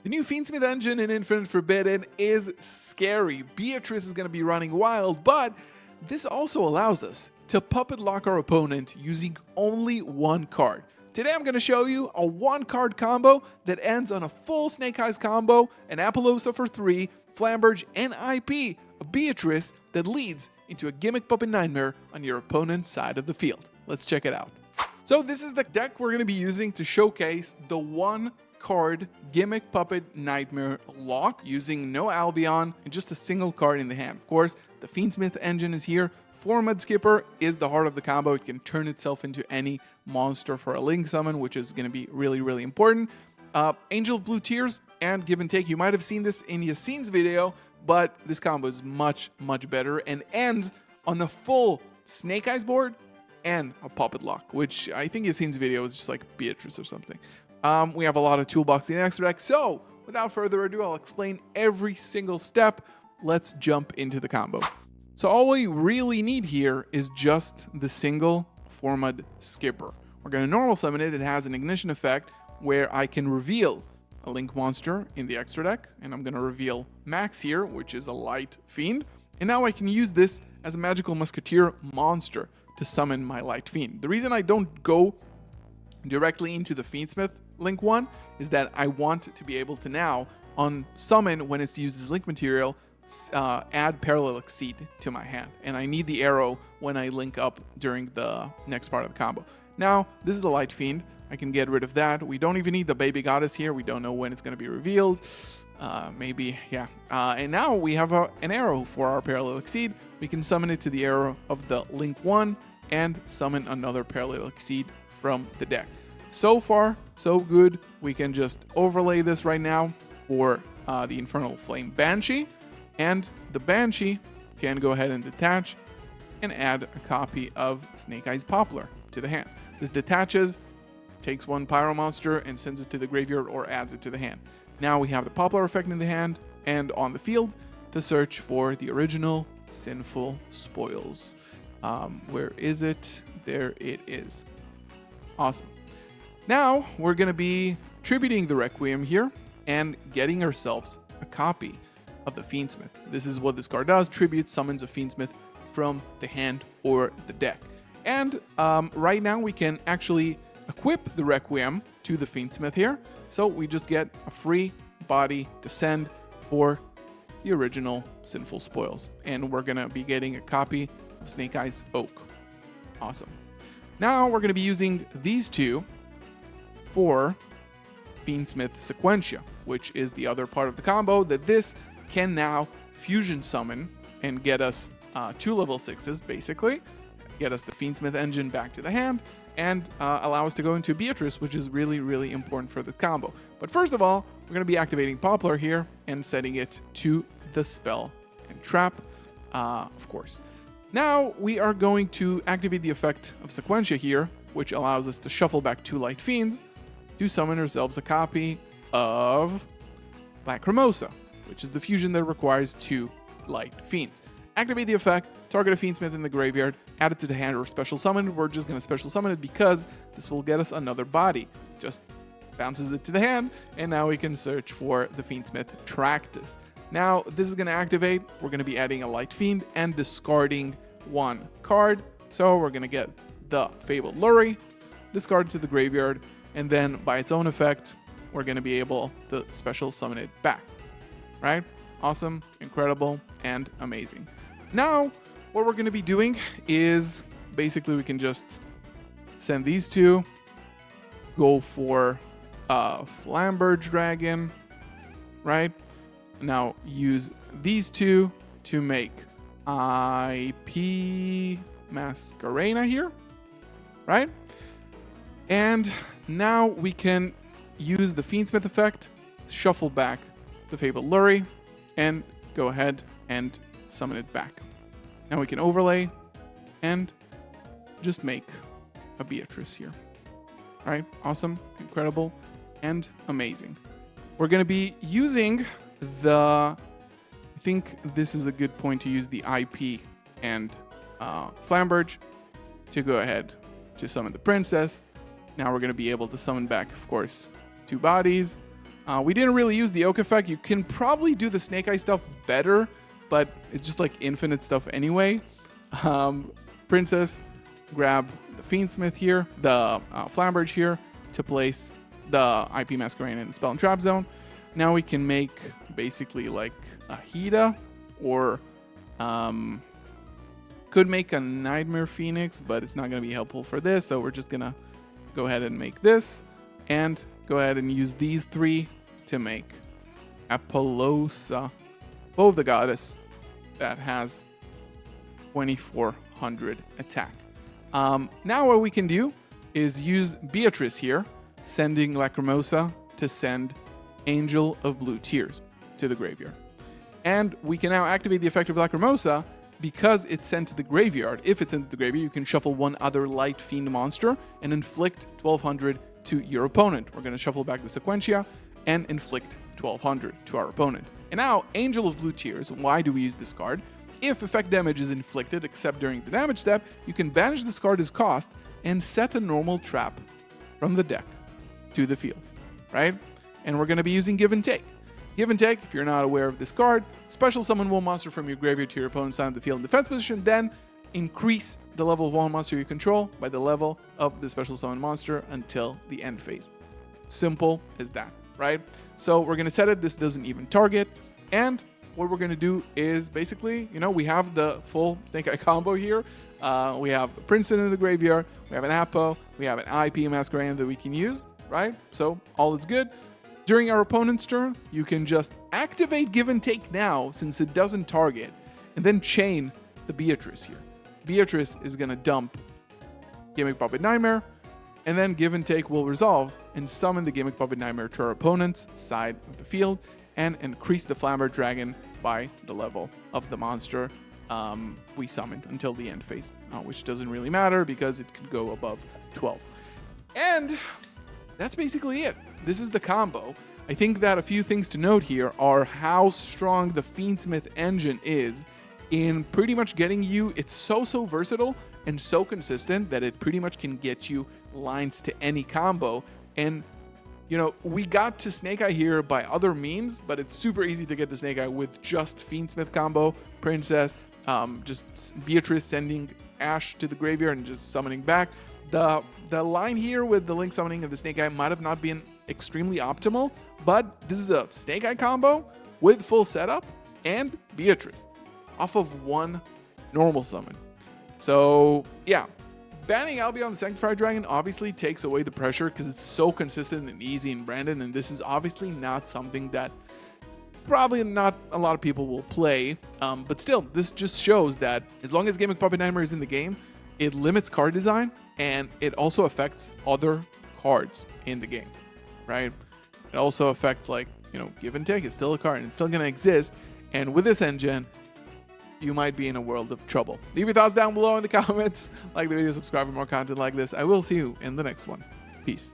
The new Fiendsmith engine in Infinite Forbidden is scary. Beatrice is going to be running wild, but this also allows us to puppet lock our opponent using only one card. Today I'm going to show you a one-card combo that ends on a full Snake Eyes combo, an Appaloosa for 3, Flamberge, and IP, a Beatrice that leads into a Gimmick Puppet Nightmare on your opponent's side of the field. Let's check it out. So this is the deck we're going to be using to showcase the one-card Gimmick Puppet Nightmare lock using no Albion and just a single card in the hand. Of course, the Fiendsmith engine is here. Formad Skipper is the heart of the combo. It can turn itself into any monster for a Link summon, which is going to be really, really important. Angel of Blue Tears and Give and Take. You might have seen this in Yassine's video, but this combo is much, much better and ends on a full Snake Eyes board and a Puppet Lock, which I think Yassine's video is just like Beatrice or something. We have a lot of toolbox in the extra deck, so without further ado, I'll explain every single step. Let's jump into the combo. So all we really need here is just the single Formad Skipper. We're going to normal summon it. It has an ignition effect where I can reveal a Link monster in the extra deck, and I'm going to reveal Max here, which is a Light Fiend. And now I can use this as a Magical Musketeer monster to summon my Light Fiend. The reason I don't go directly into the Fiendsmith Link one is that I want to be able to now, on summon when it's used as Link material, add Parallel Exceed to my hand, and I need the arrow when I link up during the next part of the combo. Now, this is the Light Fiend. I can get rid of that. We don't even need the Baby Goddess here. We don't know when it's going to be revealed. Maybe, yeah. And now we have an arrow for our Parallel Exceed. We can summon it to the arrow of the Link 1 and summon another Parallel Exceed from the deck. So far, so good. We can just overlay this right now for the Infernal Flame Banshee. And the Banshee can go ahead and detach and add a copy of Snake Eyes Poplar to the hand. This detaches, takes one Pyro monster and sends it to the graveyard or adds it to the hand. Now we have the Poplar effect in the hand and on the field to search for the original Sinful Spoils. Where is it? There it is. Awesome. Now we're going to be tributing the Requiem here and getting ourselves a copy of the Fiendsmith. This is what this card does. Tribute summons a Fiendsmith from the hand or the deck. And right now we can actually equip the Requiem to the Fiendsmith here. So we just get a free body to send for the original Sinful Spoils. And we're going to be getting a copy of Snake Eyes Oak. Awesome. Now we're going to be using these two for Fiendsmith Sequentia, which is the other part of the combo that this can now fusion summon and get us 2 level 6s, basically. Get us the Fiendsmith engine back to the hand and allow us to go into Beatrice, which is really, really important for the combo. But first of all, we're going to be activating Poplar here and setting it to the spell and trap, of course. Now we are going to activate the effect of Sequentia here, which allows us to shuffle back 2 Light Fiends to summon ourselves a copy of Lacrimosa, which is the fusion that requires 2 Light Fiends. Activate the effect, target a Fiendsmith in the graveyard, add it to the hand or special summon. We're just going to special summon it because this will get us another body. Just bounces it to the hand, and now we can search for the Fiendsmith Tractus. Now, this is going to activate. We're going to be adding a Light Fiend and discarding 1 card. So we're going to get the Fabled Lurie, discard it to the graveyard, and then by its own effect, we're going to be able to special summon it back. Right? Awesome, incredible, and amazing. Now, what we're going to be doing is basically we can just send these two, go for Flamberge Dragon, right? Now, use these two to make IP Masquerena here, right? And now we can use the Fiendsmith effect, shuffle back the Fabled Lurie, and go ahead and summon it back. Now we can overlay and just make a Beatrice here. All right, awesome, incredible, and amazing. We're going to be using I think this is a good point to use the IP and Flamberge to go ahead to summon the princess. Now we're going to be able to summon back, of course, 2 bodies, We didn't really use the oak effect. You can probably do the Snake Eye stuff better, but it's just like infinite stuff anyway. Princess, grab the Fiendsmith here, the Flamberge here to place the IP Masquerade in the Spell and Trap Zone. Now we can make basically like a Hida, or could make a Nightmare Phoenix, but it's not going to be helpful for this. So we're just going to go ahead and make this and go ahead and use these 3 to make Apollosa, Bow of the Goddess, that has 2400 attack. Now what we can do is use Beatrice here, sending Lacrimosa to send Angel of Blue Tears to the graveyard. And we can now activate the effect of Lacrimosa because it's sent to the graveyard. If it's sent to the graveyard, you can shuffle one other Light Fiend monster and inflict 1200 to your opponent. We're going to shuffle back the Sequentia and inflict 1200 to our opponent. And now, Angel of Blue Tears, why do we use this card? If effect damage is inflicted, except during the damage step, you can banish this card as cost and set a normal trap from the deck to the field, right? And we're going to be using Give and Take. Give and Take, if you're not aware of this card, special summon one monster from your graveyard to your opponent's side of the field in defense position, then increase the level of one monster you control by the level of the special summon monster until the end phase. Simple as that, right? So we're going to set it, this doesn't even target, and what we're going to do is basically, we have the full Snake Eye combo here. We have Princeton in the graveyard, we have an Apo, we have an IP Masquerade that we can use, right? So all is good. During our opponent's turn, you can just activate Give and Take now, since it doesn't target, and then chain the Beatrice here. Beatrice is going to dump Gimmick Puppet Nightmare, and then Give and Take will resolve and summon the Gimmick Puppet Nightmare to our opponent's side of the field and increase the Flamber Dragon by the level of the monster we summoned until the end phase, which doesn't really matter because it can go above 12. And that's basically it. This is the combo. I think that a few things to note here are how strong the Fiendsmith engine is in pretty much getting you, it's so versatile and so consistent that it pretty much can get you lines to any combo. And we got to Snake Eye here by other means, but it's super easy to get to Snake Eye with just Fiendsmith combo, Princess, just Beatrice sending Ash to the graveyard and just summoning back. The line here with the Link summoning of the Snake Eye might have not been extremely optimal, but this is a Snake Eye combo with full setup and Beatrice off of one normal summon. So yeah, banning Albion the Sanctifire Dragon obviously takes away the pressure because it's so consistent and easy in Brandon, and this is obviously not something that probably not a lot of people will play, but still, this just shows that as long as Gimmick Puppet Nightmare is in the game, it limits card design, and it also affects other cards in the game, right? It also affects, Give and Take is still a card, and it's still going to exist, and with this engine, you might be in a world of trouble. Leave your thoughts down below in the comments, like the video, subscribe for more content like this. I will see you in the next one. Peace.